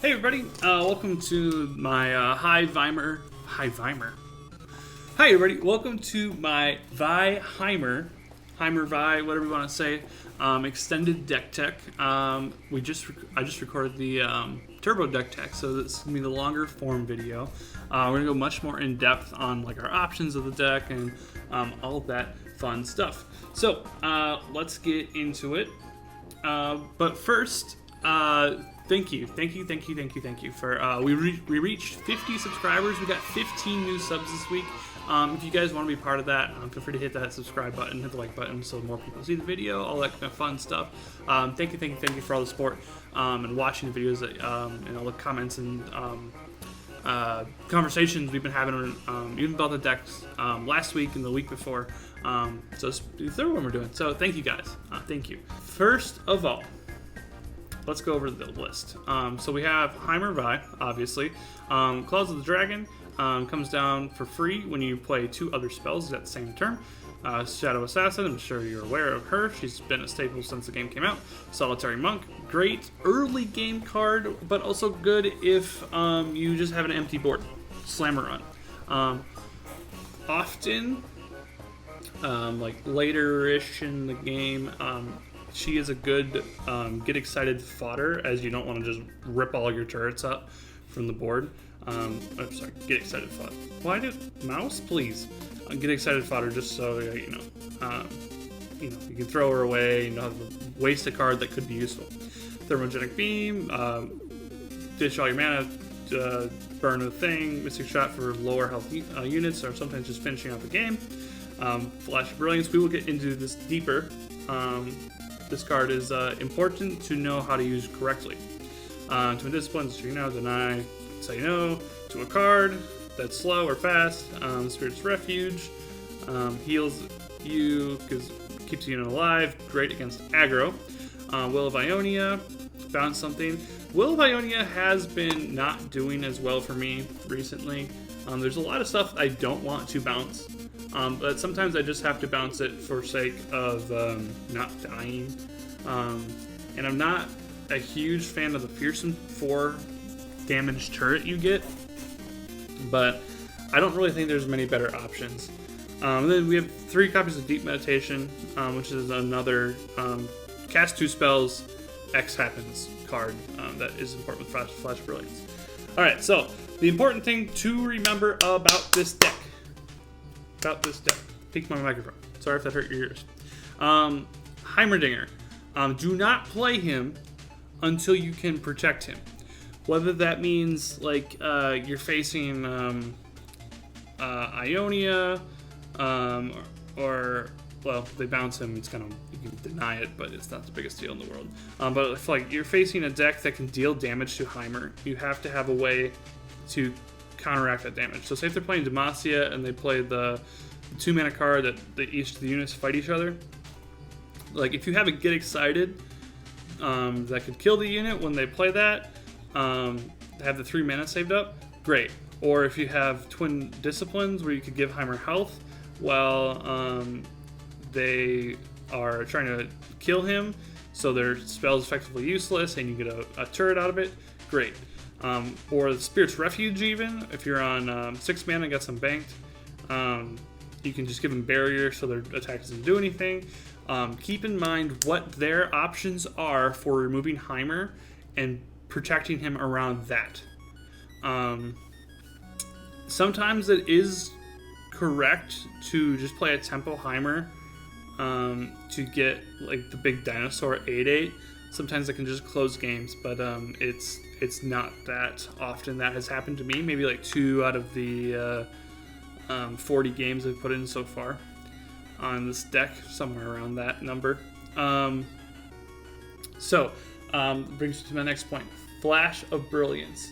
Hey everybody, welcome to my Heimer. Hi everybody, welcome to my Heimer Vi, whatever you want to say, extended deck tech. I just recorded the turbo deck tech, so this is gonna be the longer form video. We're gonna go much more in depth on like our options of the deck and all of that fun stuff. So let's get into it. But first, thank you for we reached 50 subscribers. We got 15 new subs this week. If you guys want to be part of that, feel free to hit that subscribe button, hit the like button so more people see the video, all that kind of fun stuff. Thank you for all the support and watching the videos and all the comments and conversations we've been having even about the decks last week and the week before. So it's the third one we're doing. So thank you guys. Thank you. First of all, let's go over the list. So we have Heimer Vi, obviously. Claws of the Dragon comes down for free when you play two other spells at the same turn. Shadow Assassin, I'm sure you're aware of her. She's been a staple since the game came out. Solitary Monk, great early game card, but also good if you just have an empty board. Slammer Run. Often, like later-ish in the game, she is a good get excited fodder, as you don't want to just rip all your turrets up from the board. I'm sorry, get excited fodder. Why did mouse, please? Get excited fodder, just so you can throw her away and not have to waste a card that could be useful. Thermogenic Beam, dish all your mana, burn a thing, Mystic Shot for lower health units, or sometimes just finishing out the game. Flash of Brilliance, we will get into this deeper. This card is important to know how to use correctly. Twin Disciplines, deny, say no to a card that's slow or fast. Spirit's Refuge heals you because keeps the unit alive. Great against aggro. Will of Ionia, bounce something. Will of Ionia has been not doing as well for me recently. There's a lot of stuff I don't want to bounce. But sometimes I just have to bounce it for sake of not dying. And I'm not a huge fan of the fearsome 4 damage turret you get, but I don't really think there's many better options. Then we have 3 copies of Deep Meditation, which is another cast 2 spells, X happens card that is important with Flash Brilliance. Alright, so the important thing to remember about this deck. Peek my microphone. Sorry if that hurt your ears. Heimerdinger. Do not play him until you can protect him. Whether that means like you're facing Ionia, or well, they bounce him. It's kind of, you can deny it, but it's not the biggest deal in the world. But if like you're facing a deck that can deal damage to Heimer, you have to have a way to counteract that damage. So say if they're playing Demacia and they play the 2 mana card that each of the units fight each other. Like if you have a get excited that could kill the unit when they play that, have the 3 mana saved up, great. Or if you have Twin Disciplines where you could give Heimer health while they are trying to kill him, so their spell is effectively useless and you get a turret out of it, great. Or the Spirit's Refuge, even if you're on 6 mana and got some banked, you can just give them barrier so their attack doesn't do anything. Keep in mind what their options are for removing Heimer and protecting him around that. Sometimes it is correct to just play a tempo Heimer to get like the big dinosaur 8/8. Sometimes it can just close games, but it's not that often. That has happened to me. Maybe like 2 out of the 40 games I've put in so far on this deck, somewhere around that number. Brings me to my next point. Flash of Brilliance.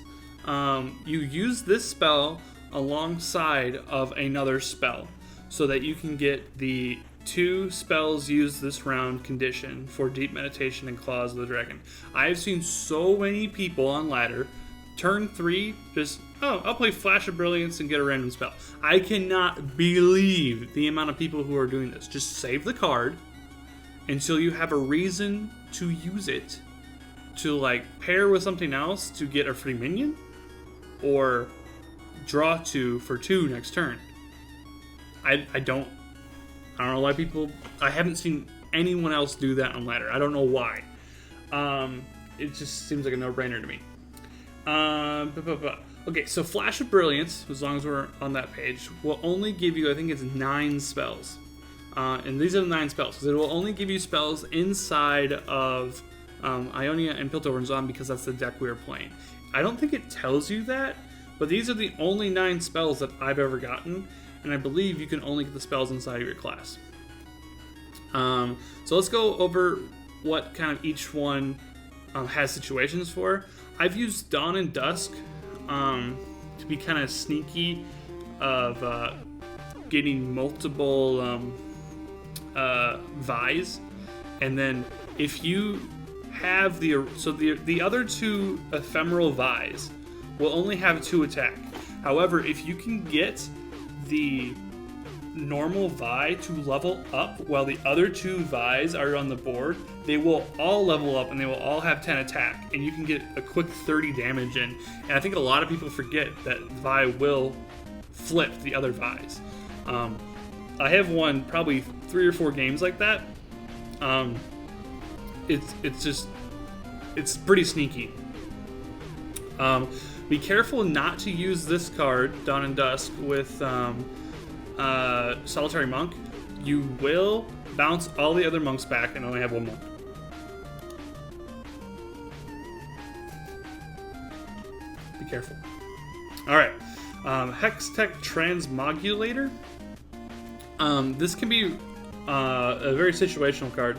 You use this spell alongside of another spell so that you can get the 2 spells used this round condition for Deep Meditation and Claws of the Dragon. I've seen so many people on ladder turn 3 just, I'll play Flash of Brilliance and get a random spell. I cannot believe the amount of people who are doing this. Just save the card until you have a reason to use it to like pair with something else to get a free minion, or draw 2 for 2 next turn. I don't know why people. I haven't seen anyone else do that on ladder. I don't know why. It just seems like a no-brainer to me. Okay, so Flash of Brilliance, as long as we're on that page, will only give you, I think it's 9 spells. And these are the 9 spells, because it will only give you spells inside of Ionia and Piltover and Zombie, because that's the deck we were playing. I don't think it tells you that, but these are the only 9 spells that I've ever gotten, and I believe you can only get the spells inside of your class. So let's go over what kind of each one has situations for. I've used Dawn and Dusk to be kind of sneaky of getting multiple Vi's, and then if you have the other 2 ephemeral Vi's will only have 2 attack. However, if you can get the normal Vi to level up while the other 2 Vi's are on the board, they will all level up and they will all have 10 attack, and you can get a quick 30 damage in. And I think a lot of people forget that Vi will flip the other Vi's. I have won probably 3 or 4 games like that. It's pretty sneaky. Be careful not to use this card, Dawn and Dusk, with Solitary Monk. You will bounce all the other monks back and only have 1 monk. Be careful. Alright. Hextech Transmogulator. This can be a very situational card.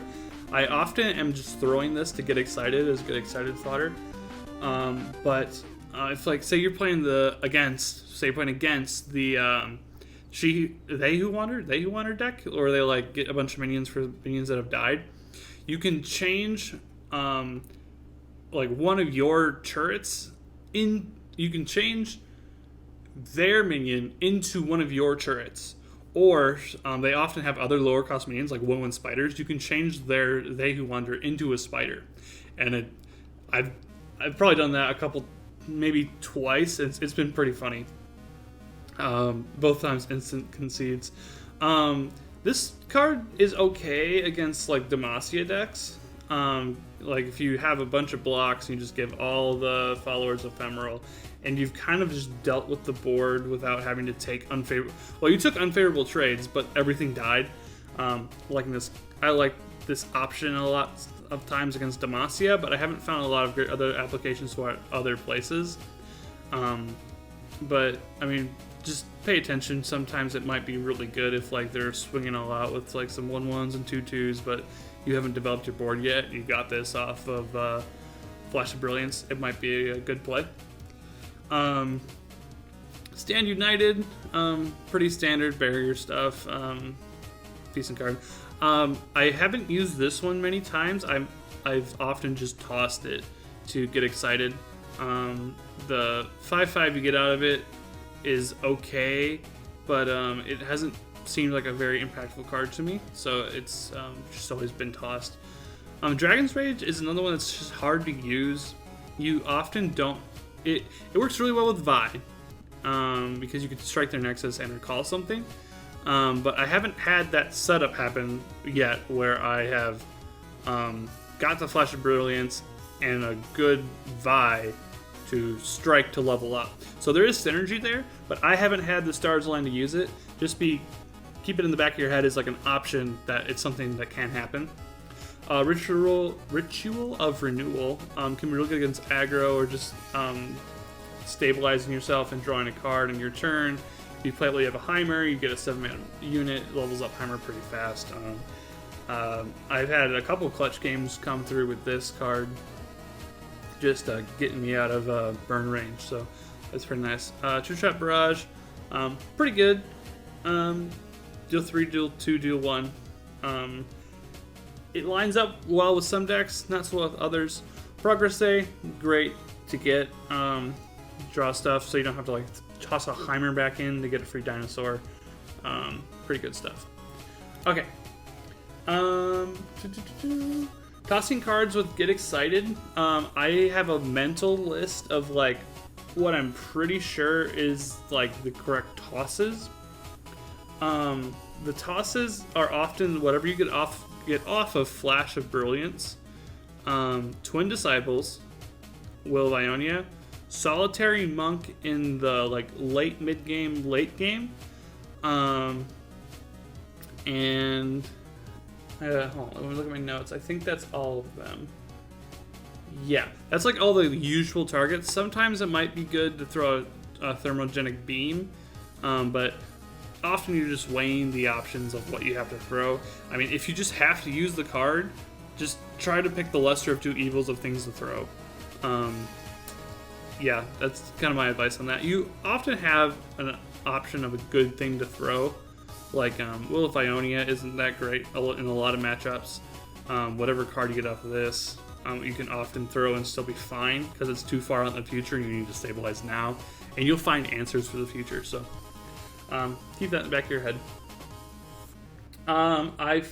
I often am just throwing this to get excited, as get excited fodder. But if, like, say you're playing against the They Who Wander deck, or they like get a bunch of minions for minions that have died, you can change like one of your turrets you can change their minion into one of your turrets. Or they often have other lower cost minions like 1/1 spiders. You can change their They Who Wander into a spider, and I've probably done that a couple, maybe twice. It's been pretty funny. Both times instant concedes. This card is okay against like Demacia decks. Like if you have a bunch of blocks and you just give all the followers Ephemeral, and you've kind of just dealt with the board without having to take unfavorable. Well, you took unfavorable trades, but everything died. I like this option a lot of times against Demacia, but I haven't found a lot of great other applications for other places. But I mean, just pay attention. Sometimes it might be really good if like they're swinging all out with like some 1/1s and 2/2s, but you haven't developed your board yet. You got this off of Flash of Brilliance. It might be a good play. Stand United, pretty standard barrier stuff. Decent card. I haven't used this one many times. I've often just tossed it to get excited. The 5/5 you get out of it is okay, but it hasn't seemed like a very impactful card to me, so it's just always been tossed. Dragon's Rage is another one that's just hard to use. You often don't. It works really well with Vi, because you can strike their Nexus and recall something. But I haven't had that setup happen yet where I have got the Flash of Brilliance and a good Vi to strike to level up. So there is synergy there, but I haven't had the stars aligned to use it. Keep it in the back of your head as like an option that it's something that can happen. Ritual of Renewal can be really good against aggro or just stabilizing yourself and drawing a card in your turn. If you play it while you have a Heimer, you get a 7-man unit, levels up Heimer pretty fast. I've had a couple clutch games come through with this card, just getting me out of burn range, so that's pretty nice. True Trap Barrage, pretty good. Deal 3, deal 2, deal 1. It lines up well with some decks, not so well with others. Progress Day, great to get. Draw stuff so you don't have to like toss a Heimer back in to get a free dinosaur. Pretty good stuff. Okay. Tossing cards with Get Excited. I have a mental list of like what I'm pretty sure is like the correct tosses. The tosses are often whatever you get off of Flash of Brilliance, Twin Disciples, Will of Ionia, Solitary Monk in the like late mid game, late game, and hold on, let me look at my notes. I think that's all of them. Yeah, that's like all the usual targets. Sometimes it might be good to throw a thermogenic beam, but often you're just weighing the options of what you have to throw. I mean, if you just have to use the card, just try to pick the lesser of two evils of things to throw. Yeah, that's kind of my advice on that. You often have an option of a good thing to throw. Like, Will of Ionia isn't that great in a lot of matchups. Whatever card you get off of this, you can often throw and still be fine because it's too far out in the future and you need to stabilize now. And you'll find answers for the future, so keep that in the back of your head. And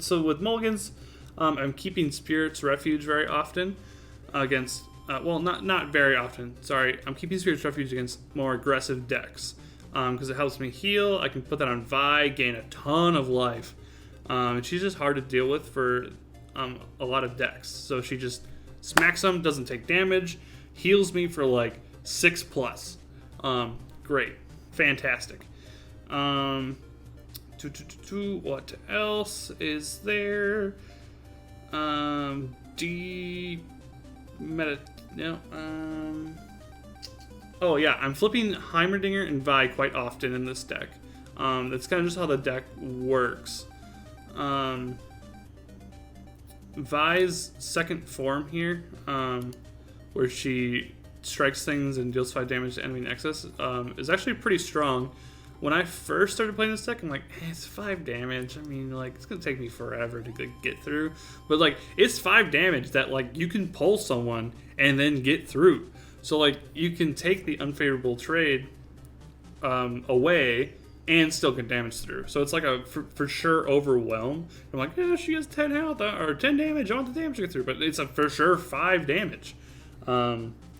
so with mulligans, I'm keeping Spirit's Refuge very often against, not very often, sorry. I'm keeping Spirit's Refuge against more aggressive decks. Because it helps me heal. I can put that on Vi, gain a ton of life. And she's just hard to deal with for a lot of decks. So she just smacks them, doesn't take damage, heals me for like 6+. Great. Fantastic. What else is there? Oh yeah, I'm flipping Heimerdinger and Vi quite often in this deck. That's kind of just how the deck works. Vi's second form here, where she strikes things and deals 5 damage to enemy in excess, is actually pretty strong. When I first started playing this deck, I'm like, it's 5 damage. I mean, like, it's gonna take me forever to get through. But like, it's 5 damage that like you can pull someone and then get through. So like you can take the unfavorable trade away and still get damage through. So it's like a for sure overwhelm. I'm like, yeah, she has 10 health or 10 damage. I want the damage to get through, but it's a for sure 5 damage.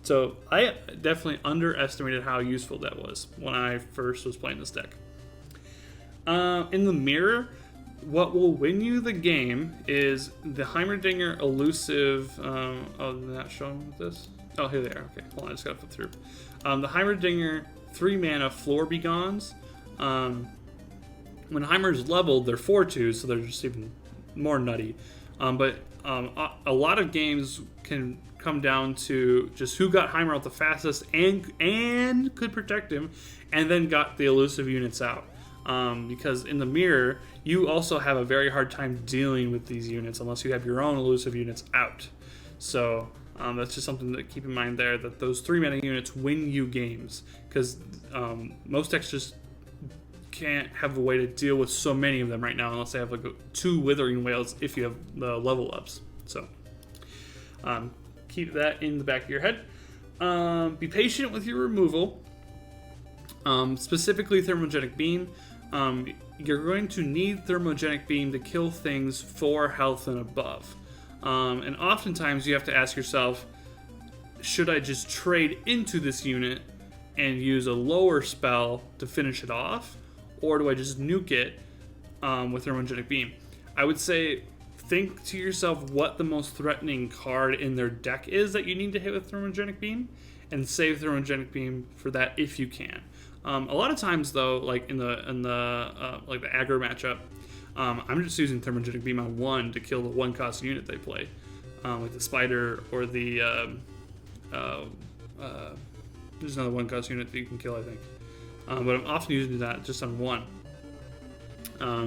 So I definitely underestimated how useful that was when I first was playing this deck. In the mirror, what will win you the game is the Heimerdinger elusive. Oh, they're not showing with this. Oh, here they are. Okay, hold on, I just gotta flip through. The Heimerdinger 3-mana Floor Begons. When Heimer's leveled, they're 4/2, so they're just even more nutty. But a lot of games can come down to just who got Heimer out the fastest and could protect him, and then got the elusive units out. Because in the mirror, you also have a very hard time dealing with these units unless you have your own elusive units out. So that's just something to keep in mind there, that those 3-mana units win you games, because most decks just can't have a way to deal with so many of them right now unless they have like 2 Withering Wails if you have the level ups. So keep that in the back of your head. Be patient with your removal, specifically Thermogenic Beam. You're going to need Thermogenic Beam to kill things 4 health and above. And oftentimes you have to ask yourself, should I just trade into this unit and use a lower spell to finish it off, or do I just nuke it with Thermogenic Beam? I would say think to yourself what the most threatening card in their deck is that you need to hit with Thermogenic Beam, and save Thermogenic Beam for that if you can. A lot of times though, like in the like the aggro matchup, I'm just using Thermogenic Beam on 1 to kill the 1-cost unit they play, like the Spider or the there's another 1-cost unit that you can kill, I think. But I'm often using that just on 1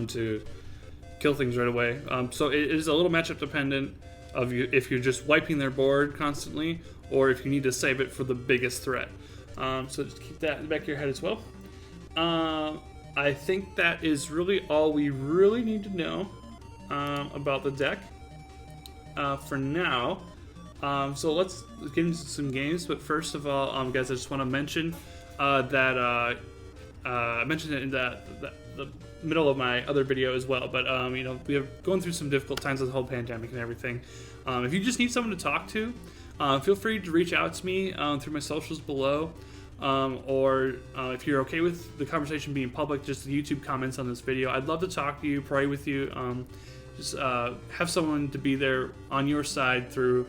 to kill things right away. So it is a little matchup dependent of you if you're just wiping their board constantly, or if you need to save it for the biggest threat. So just keep that in the back of your head as well. I think that is really all we really need to know about the deck for now. So let's get into some games. But first of all, guys, I just want to mention that I mentioned it in the middle of my other video as well. But you know, we are going through some difficult times with the whole pandemic and everything. If you just need someone to talk to, feel free to reach out to me through my socials below. Or if you're okay with the conversation being public, just the YouTube comments on this video. I'd love to talk to you, pray with you, just have someone to be there on your side through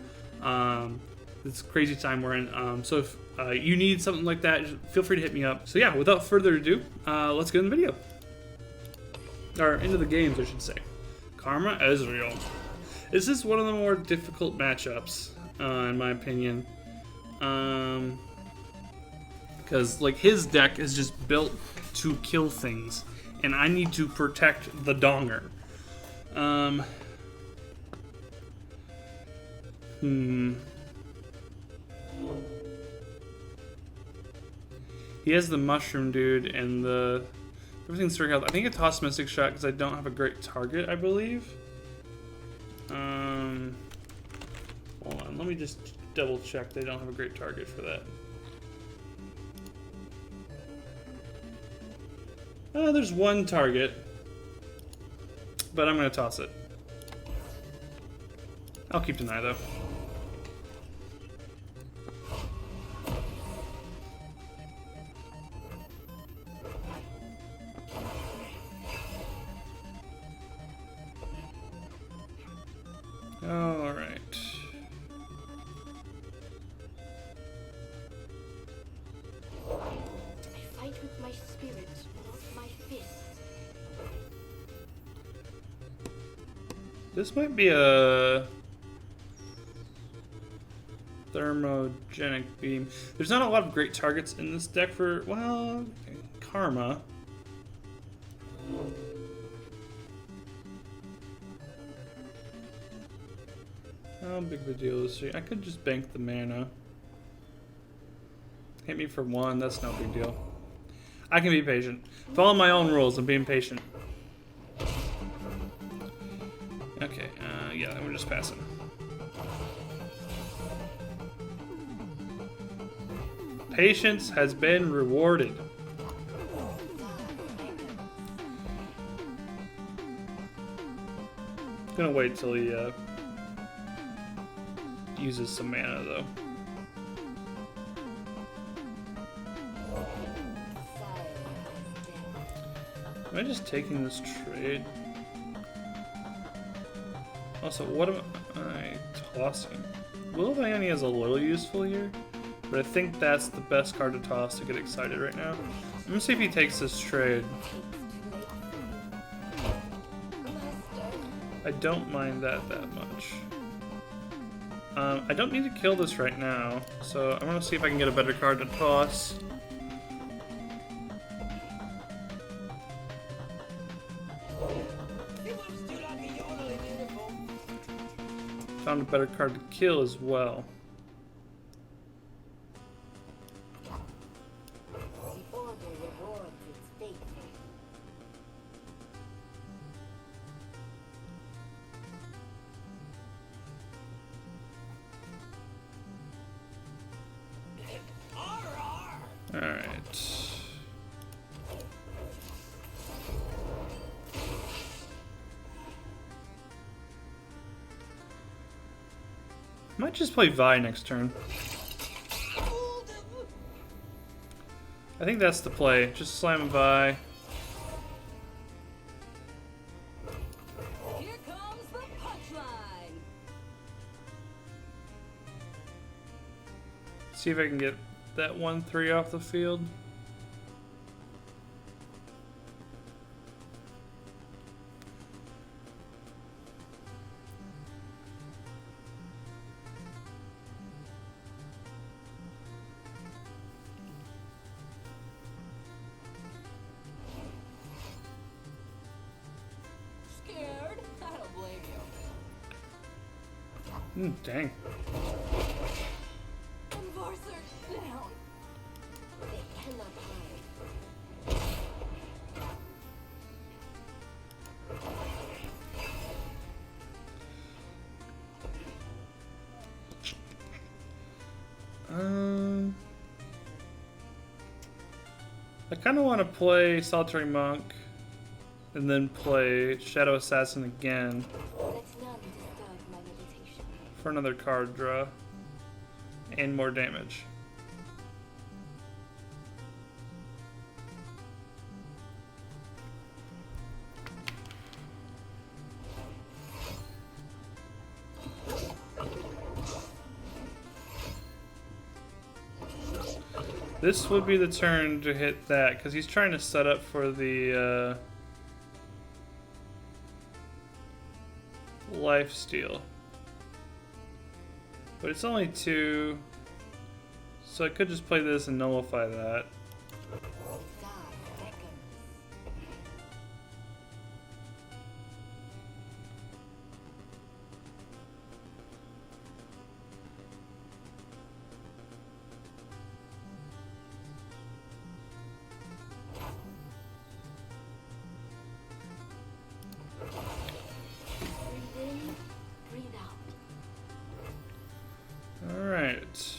this crazy time we're in. So if you need something like that, just feel free to hit me up. So yeah, without further ado, let's get in the video. Or into the games, I should say. Karma Ezreal. This is one of the more difficult matchups, in my opinion. Because like his deck is just built to kill things, and I need to protect the donger. He has the mushroom dude and the everything's 3 health. I think I tossed Mystic Shot because I don't have a great target, I believe. Hold on, let me just double check. They don't have a great target for that. There's one target, but I'm gonna toss it. I'll keep deny though. All right. I fight with my spirit, not my fists. This might be a thermogenic beam. There's not a lot of great targets in this deck for, well, Karma. How big of a deal is she? I could just bank the mana. Hit me for 1, that's no big deal. I can be patient. Follow my own rules, I'm being patient. Okay, yeah, we're just passing. Patience has been rewarded. I'm gonna wait till he uses some mana though. Am I just taking this trade? Also, what am I tossing? Will of Ione is a little useful here, but I think that's the best card to toss to get excited right now. I'm gonna see if he takes this trade. I don't mind that much. I don't need to kill this right now, so I'm gonna see if I can get a better card to toss. Found a better card to kill as well. Alright. Might just play Vi next turn. I think that's the play. Just slam a Vi. Here comes the punchline. See if I can get that 1/3 off the field. Scared? I don't blame you. Dang. Enforcer down. They cannot hide. I kind of want to play Solitary Monk. and then play Shadow Assassin again Let none disturb my meditation. for another card draw and more damage. This would be the turn to hit that, because he's trying to set up for the lifesteal. But it's only 2, so I could just play this and nullify that. Alright.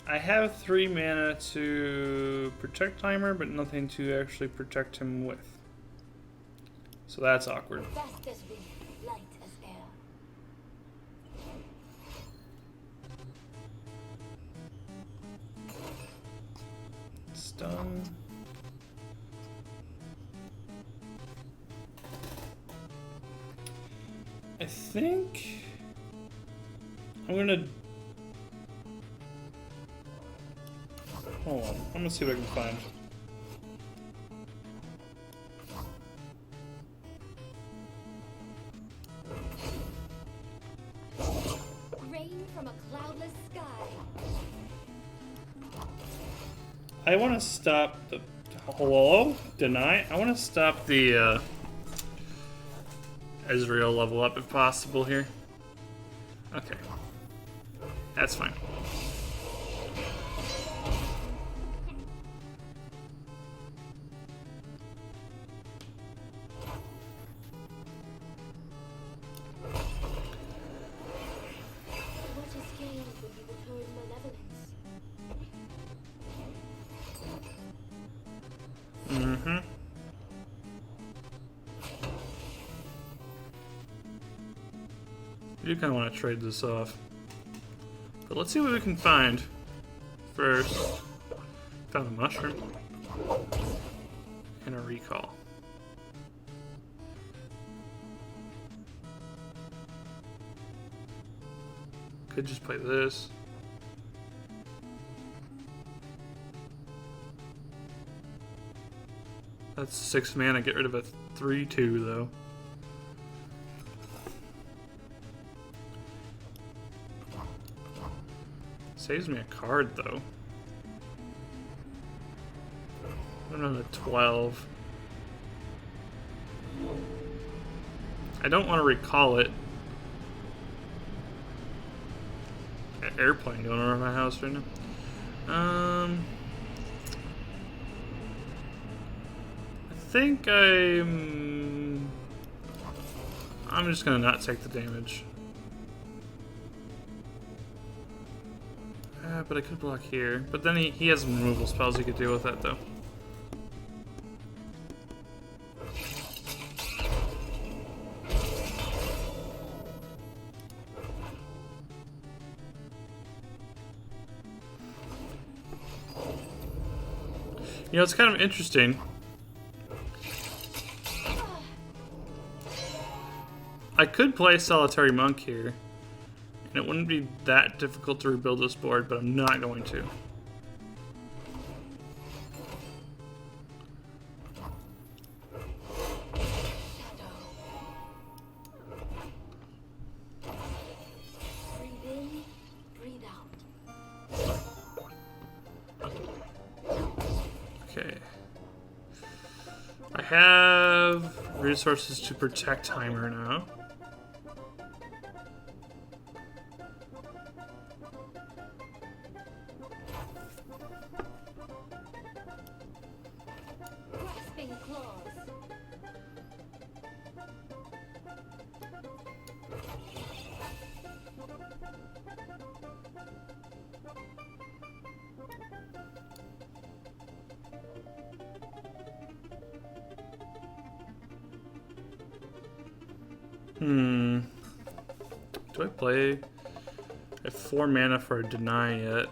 I have 3 mana to protect Heimer, but nothing to actually protect him with. So that's awkward. Fast as wind, light as air. Stun. I think I'm gonna hold on. I'm gonna see what I can find. Rain from a cloudless sky. I want to stop the hello deny. I want to stop the Ezreal level up if possible here. Okay, that's fine. What is gained when you return malevolence? Mm-hmm. I do kind of want to trade this off. But let's see what we can find first. Found a mushroom. And a recall. Could just play this. That's 6 mana, get rid of a 3/2 though. Saves me a card though. Another 12. I don't want to recall it. Got airplane going over my house right now. I think I'm just gonna not take the damage. But I could block here. But then he has removal spells he could deal with that though. You know, it's kind of interesting. I could play Solitary Monk here, and it wouldn't be that difficult to rebuild this board, but I'm not going to. Breathe in, breathe out. Okay. I have resources to protect Heimer now. Grasping claws. Do I play? I have 4 mana for a deny yet.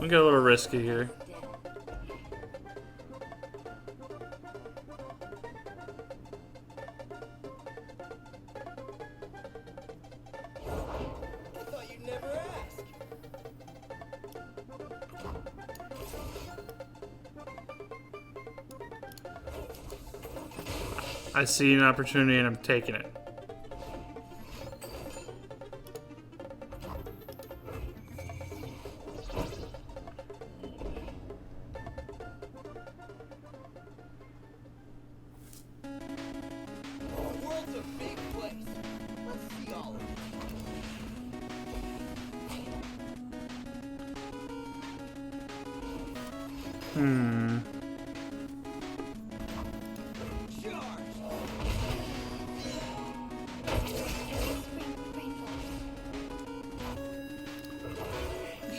We got a little risky here. I see an opportunity and I'm taking it.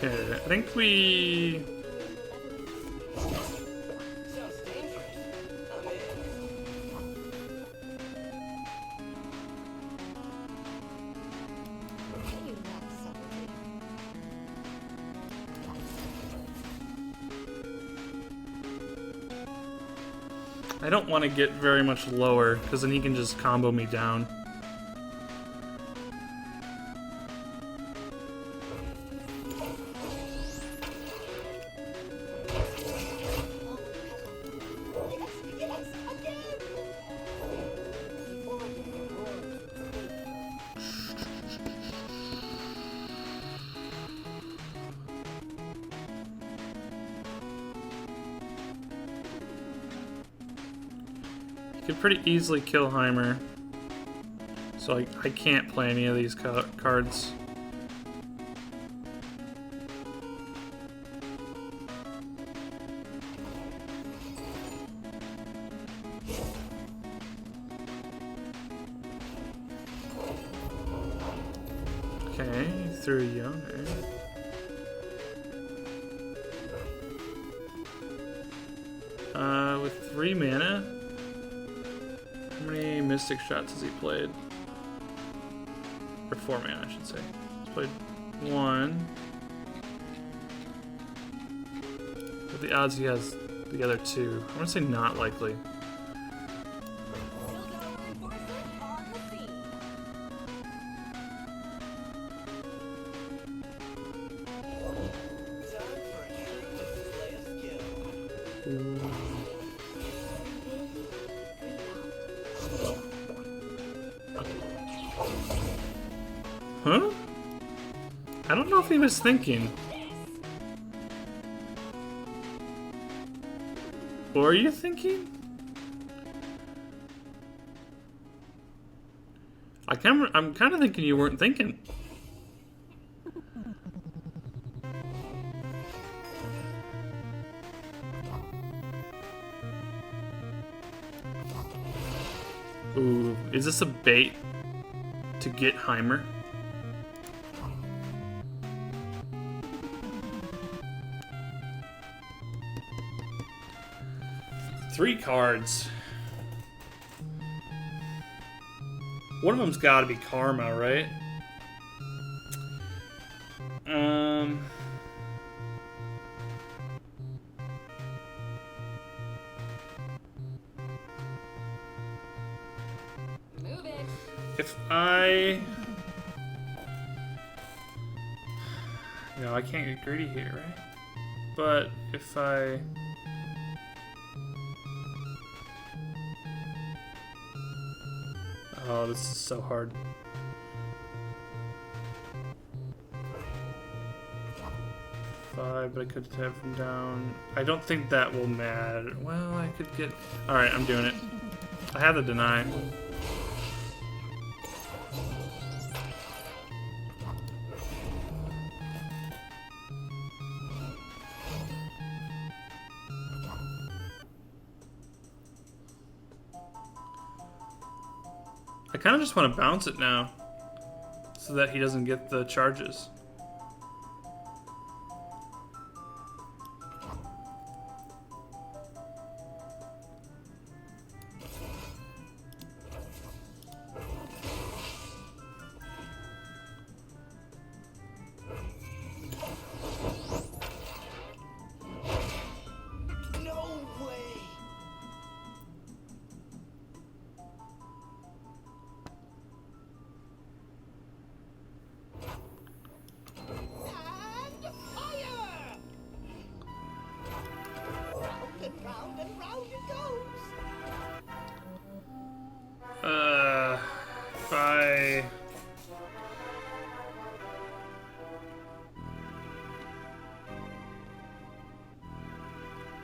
Okay, I think we... I don't want to get very much lower, because then he can just combo me down. Could pretty easily kill Heimer, so I can't play any of these cards. Okay, threw a Yoner. With 3 mana. How many Mystic Shots has he played? Or 4 mana, I should say. He's played 1. What the odds he has the other 2? I'm gonna say not likely. Huh? I don't know if he was thinking. Or are you thinking? I'm kind of thinking you weren't thinking. Ooh, is this a bait to get Heimer? Three cards. One of them's got to be Karma, right? Move it. If I... No, I can't get greedy here, right? But if I... Oh, this is so hard. 5, but I could have him down. I don't think that will matter. Well, I could get... Alright, I'm doing it. I have the deny. I kind of just want to bounce it now so that he doesn't get the charges.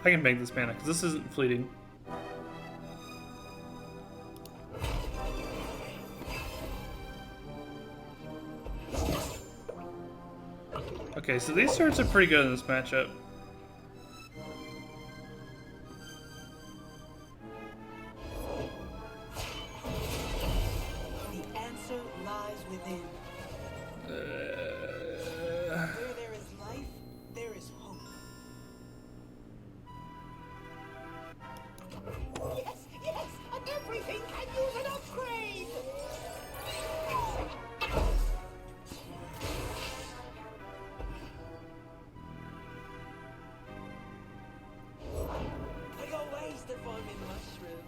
I can bank this mana because this isn't fleeting. Okay, so these swords are pretty good in this matchup. The answer lies within. Where there is life, there is hope. Yes, yes, everything can use an upgrade. I go ways to farming mushroom.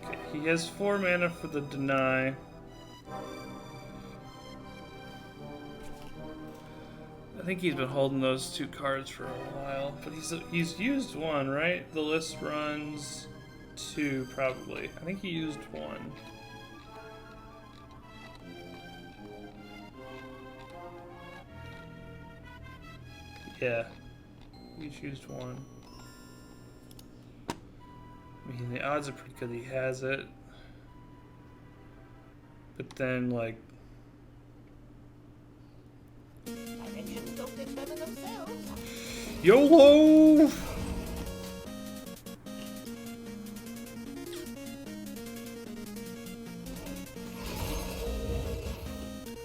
Okay, he has 4 mana for the deny. I think he's been holding those 2 cards for a while, but he's used 1, right? The list runs 2, probably. I think he used 1. Yeah, he's used 1. I mean, the odds are pretty good he has it. But then, like... Engines don't remember themselves. YOLO!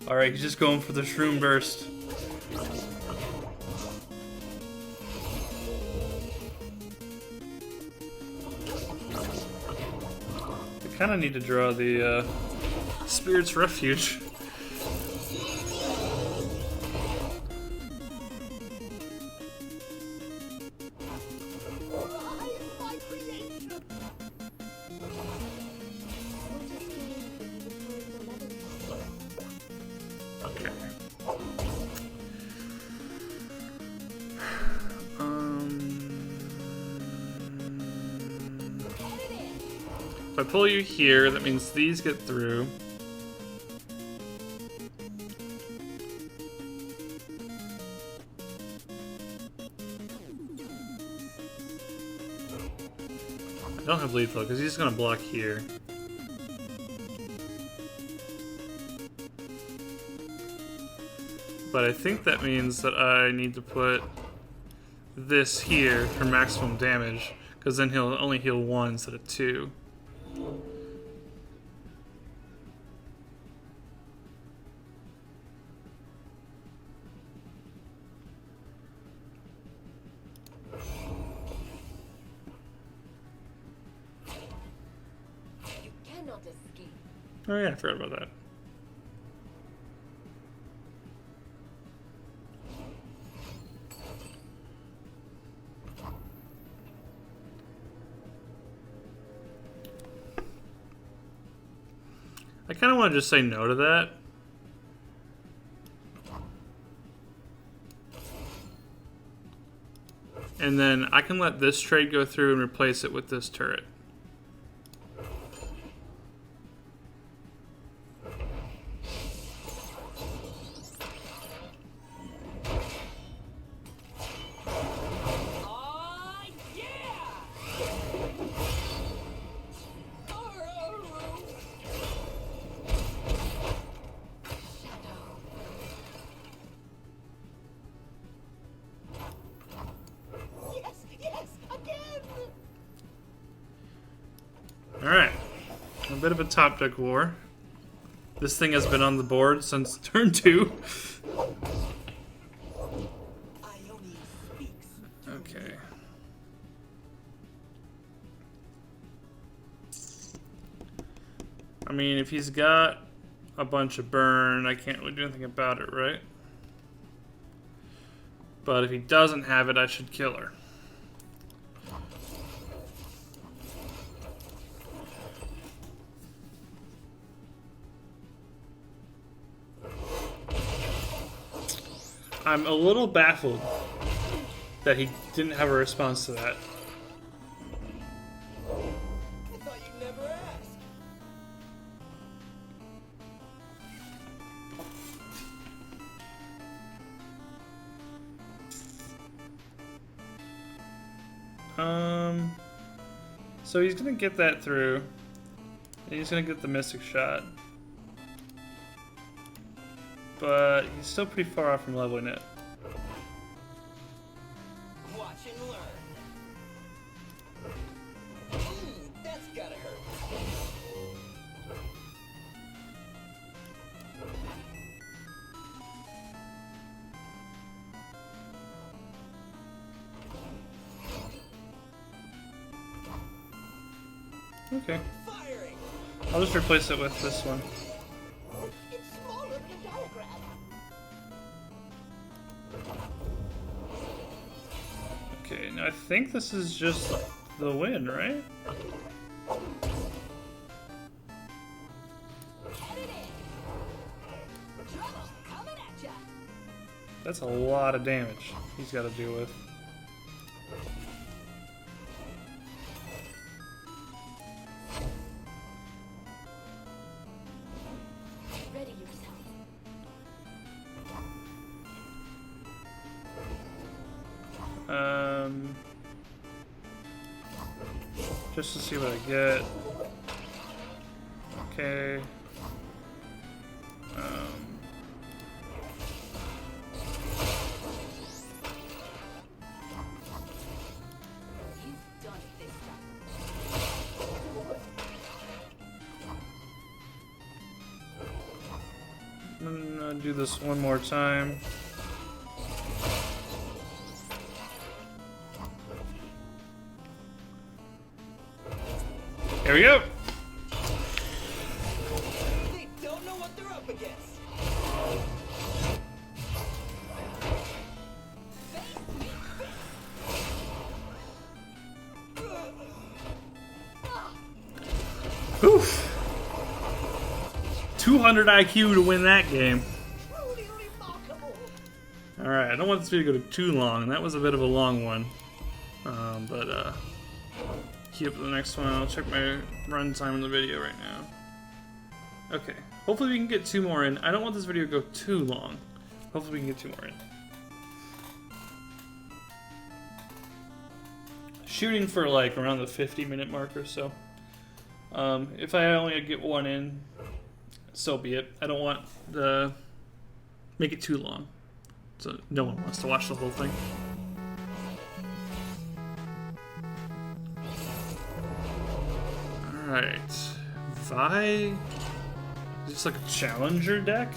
Alright, he's just going for the shroom burst. I kind of need to draw the Spirit's Refuge. My creation. What is gained when you return malevolence? Okay. If I pull you here, that means these get through. I don't have lethal because he's gonna block here. But I think that means that I need to put this here for maximum damage, because then he'll only heal 1 instead of 2. You cannot escape. Oh yeah, I forgot about that. I kind of want to just say no to that. And then I can let this trade go through and replace it with this turret. Oh, yeah! Yes, yes, again! Alright. A bit of a top deck war. This thing has been on the board since turn 2. Ione speaks. Okay. I mean, if he's got a bunch of burn, I can't really do anything about it, right? But if he doesn't have it, I should kill her. I'm a little baffled that he didn't have a response to that. I thought you'd never ask. So he's gonna get that through. And he's gonna get the Mystic Shot. But he's still pretty far off from leveling it. Watch and learn. That's gotta hurt. Okay. Firing. I'll just replace it with this one. It's smaller than a diagram. Okay, now I think this is just the win, right? Trouble coming at ya. That's a lot of damage he's got to deal with. Ready yourself. Just to see what I get. Okay. You've done it this time. I'm gonna do this one more time. Here we go. They don't know what they're up against. Oof. 200 IQ to win that game. Truly remarkable. Alright, I don't want this video to go too long, and that was a bit of a long one. But keep up the next one. I'll check my run time in the video right now. Okay, hopefully we can get 2 more in. I don't want this video to go too long. Hopefully we can get 2 more in. Shooting for like around the 50-minute mark or so. If I only get 1 in, so be it. I don't want to make it too long, so no one wants to watch the whole thing. Alright. Vi? Is this like a challenger deck?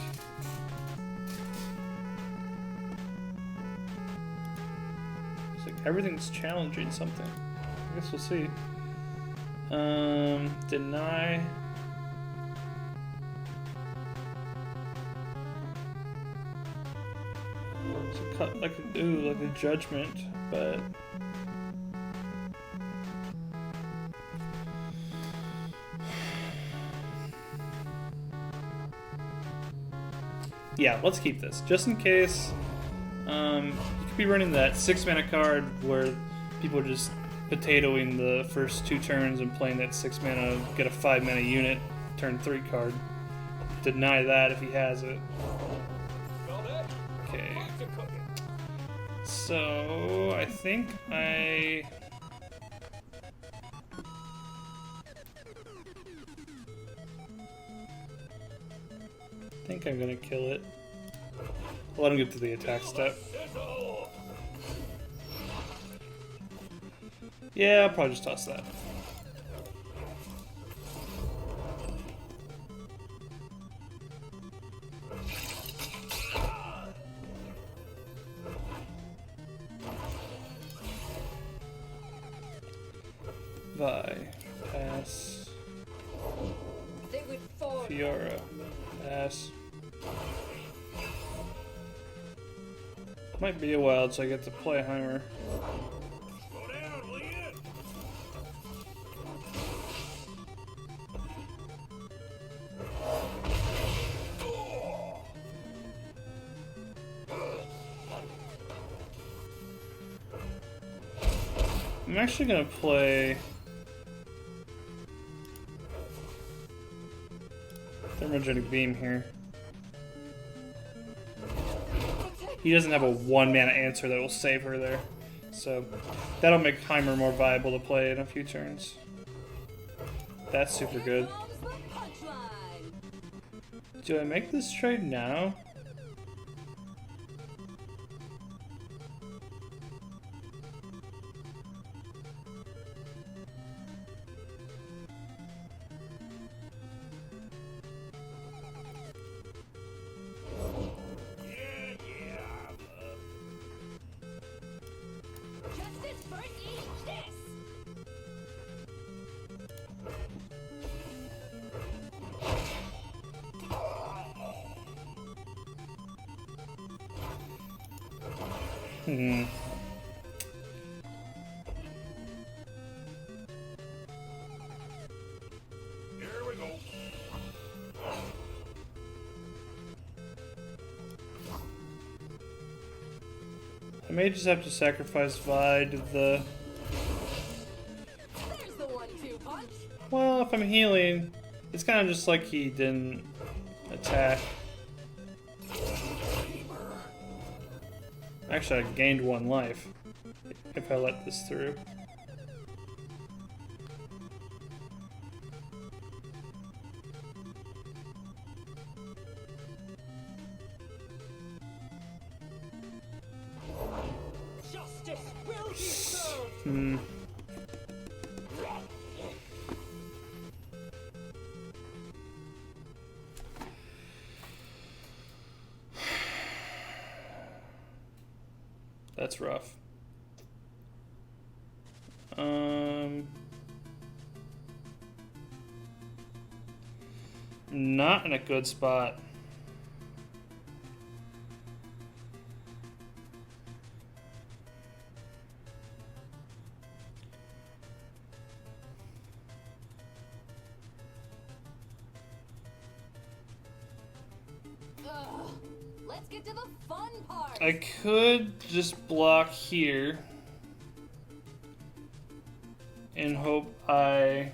It's like everything's challenging something. I guess we'll see. Deny. So cut like a judgment, but yeah, let's keep this just in case. You could be running that 6-mana card where people are just potatoing the first 2 turns and playing that 6-mana, get a 5-mana unit, turn 3 card. Deny that if he has it. Okay. So I think I I'm gonna kill it. I'll let him get to the attack step. Yeah, I'll probably just toss that. Vi, pass. They would fall. Fiora, pass. Might be a while so I get to play Heimer. I'm actually gonna play Thermogenic Beam here. He doesn't have a 1-mana answer that will save her there. So that'll make Heimer more viable to play in a few turns. That's super good. Do I make this trade now? Hmm. Here we go. I may just have to sacrifice Vi to the... There's the 1-2 punch. Well, if I'm healing, it's kind of just like he didn't attack. Actually, I gained 1 life if I let this through. Justice will be served. Hmm. That's rough. Not in a good spot. Let's get to the fun part. I could just block here and hope I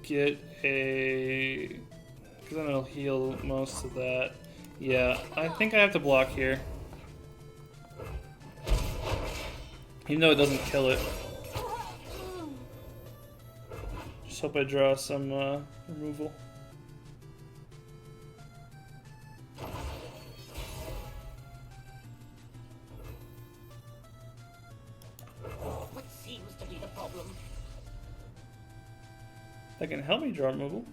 get a... because then it'll heal most of that. Yeah, I think I have to block here. Even though it doesn't kill it. Just hope I draw some removal. What seems to be the problem? That can help me draw removal.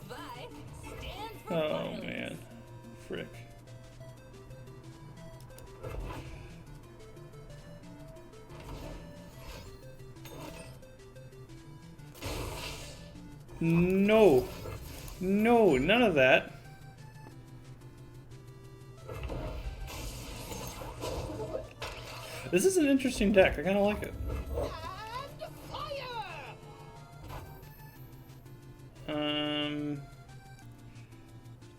Vi stands for Oh violence. man. Frick. No. No, none of that. This is an interesting deck. I kind of like it. And fire!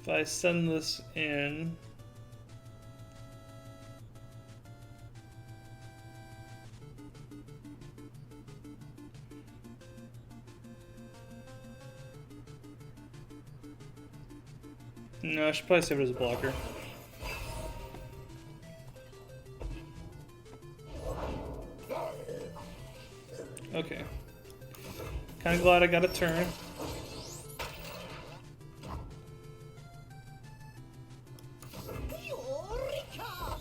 If I send this in, no, I should probably save it as a blocker. Okay. Kind of glad I got a turn. Eureka!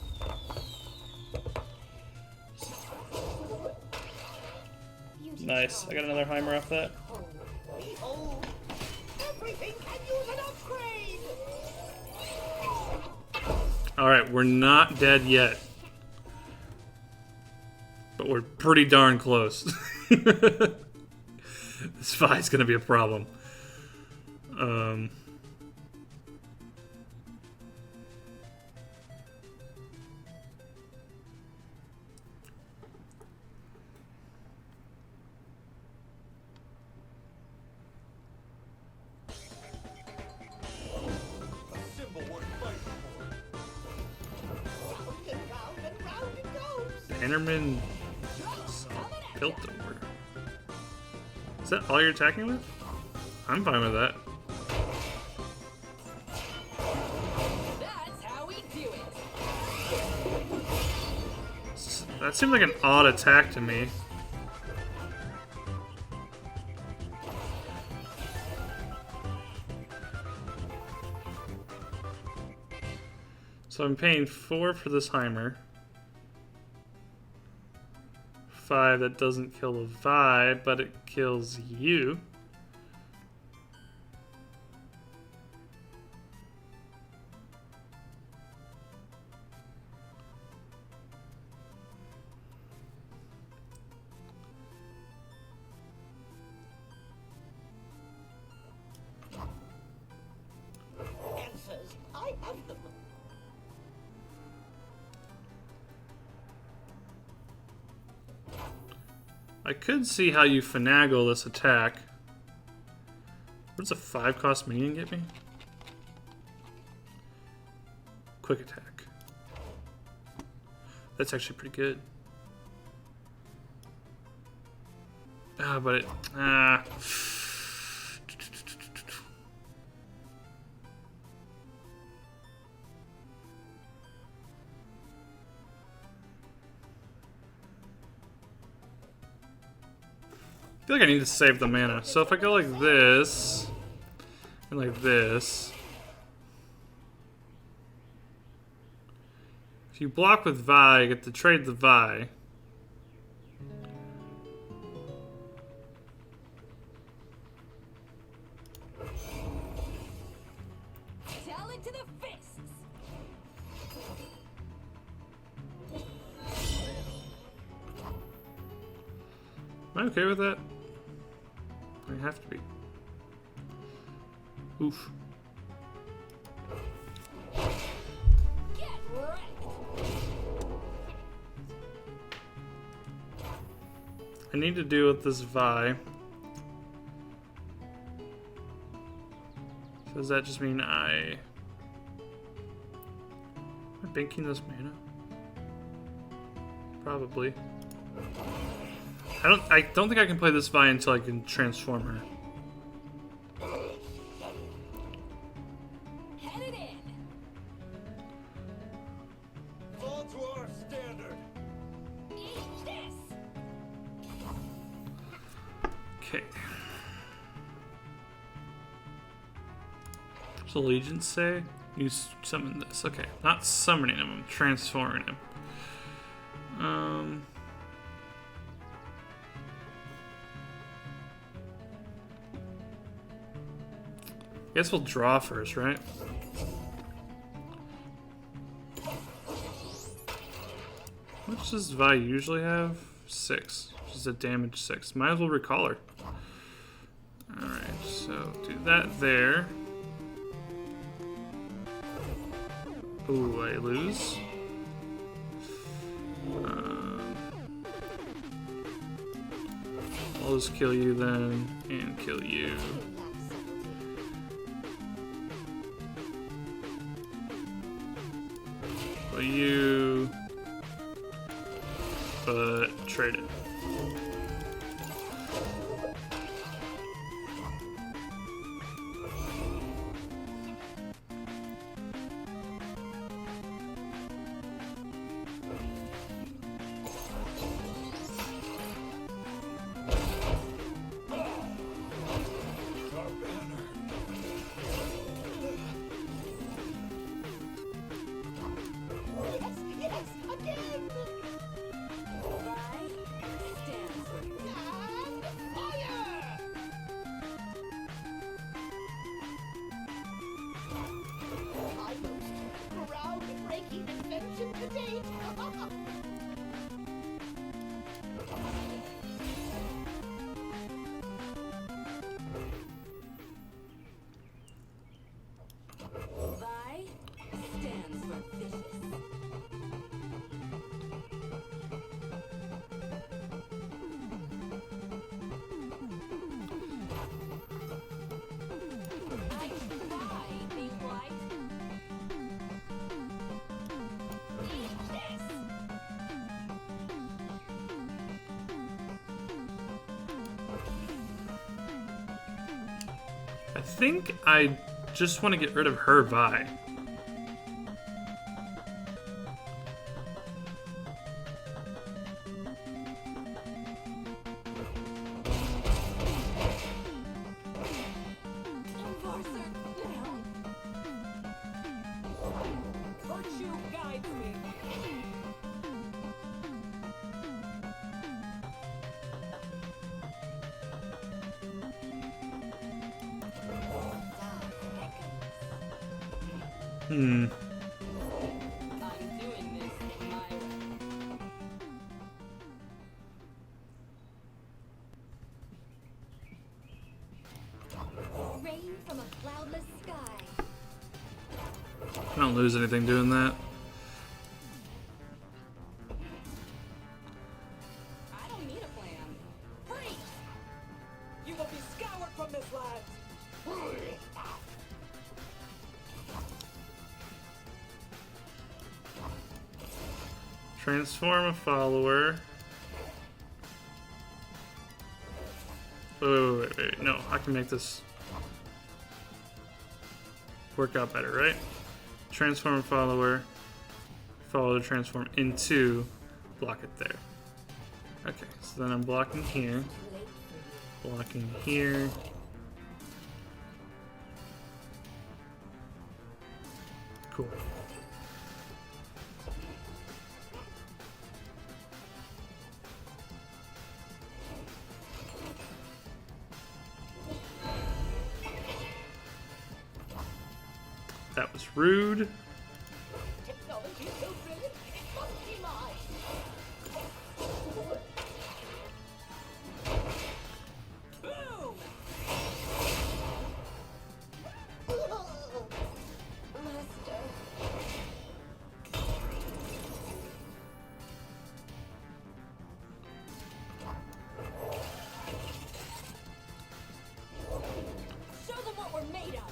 Nice. I got another Heimer off that. Behold, everything can use an upgrade! Alright, we're not dead yet. But we're pretty darn close. This fight's gonna be a problem. A symbol worth fighting Round and round it goes! Bannerman Piltover. Is that all you're attacking with? I'm fine with that. That's how we do it. That seems like an odd attack to me. So I'm paying 4 for this Heimer. 5, that doesn't kill the Vi, but it kills you. Answers, I have them. I could see how you finagle this attack. What does a 5 cost minion get me? Quick attack. That's actually pretty good. Ah, but it... I feel like I need to save the mana. So if I go like this, and like this... If you block with Vi, you get to trade the Vi. Tell it to the fists. Am I okay with that? I have to be. Oof. Get wrecked. I need to deal with this Vi. So does that just mean am I banking this mana? Probably. I don't think I can play this Vi until I can transform her. Head it in. Fall to our standard. Eat this. Okay. So Allegiance say you summon this. Okay, not summoning him. I'm transforming him. Guess we'll draw first, right? How much does Vi usually have? 6. Which is a damage 6. Might as well recall her. Alright, so do that there. Ooh, I lose. I'll just kill you then, and kill you. Kill you. But trade it. Yes, again. Vi stands I think I just want to get rid of Heimer Vi. Virtue guides me. Hmm. I'm doing this my way. Rain from a cloudless sky. I don't lose anything doing that. I don't need a plan. Freeze! You will be scoured from this land. Transform a follower. Wait. No, I can make this work out better, right? Transform a follower. Follower transform into. Block it there. Okay, so then I'm blocking here. Blocking here. Cool. That was rude. Technology so brilliant, it must be mine. Boom! Master. Show them what we're made of.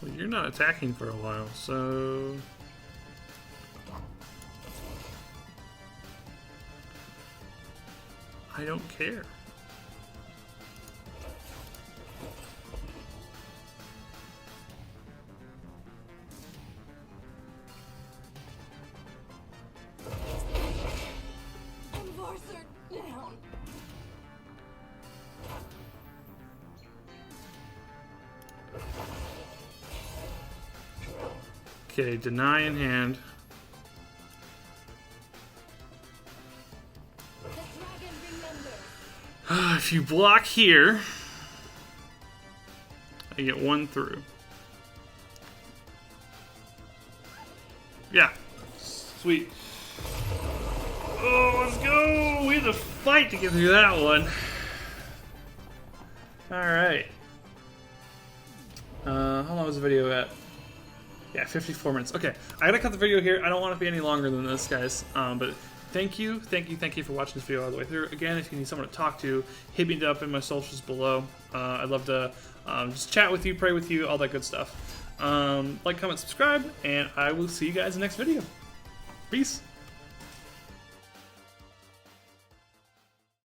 Well, you're not attacking for a while, so... I don't care. Enforcer down. Okay, deny in hand. The dragon remembers. If you block here, I get one through. Yeah. Sweet. Oh, let's go! We had to fight to get through that one. Alright. How long was the video at? Yeah, 54 minutes. Okay, I gotta cut the video here. I don't want it to be any longer than this, guys. But thank you for watching this video all the way through. Again, if you need someone to talk to, hit me up in my socials below. I'd love to just chat with you, pray with you, all that good stuff. Like, comment, subscribe, and I will see you guys in the next video. Peace.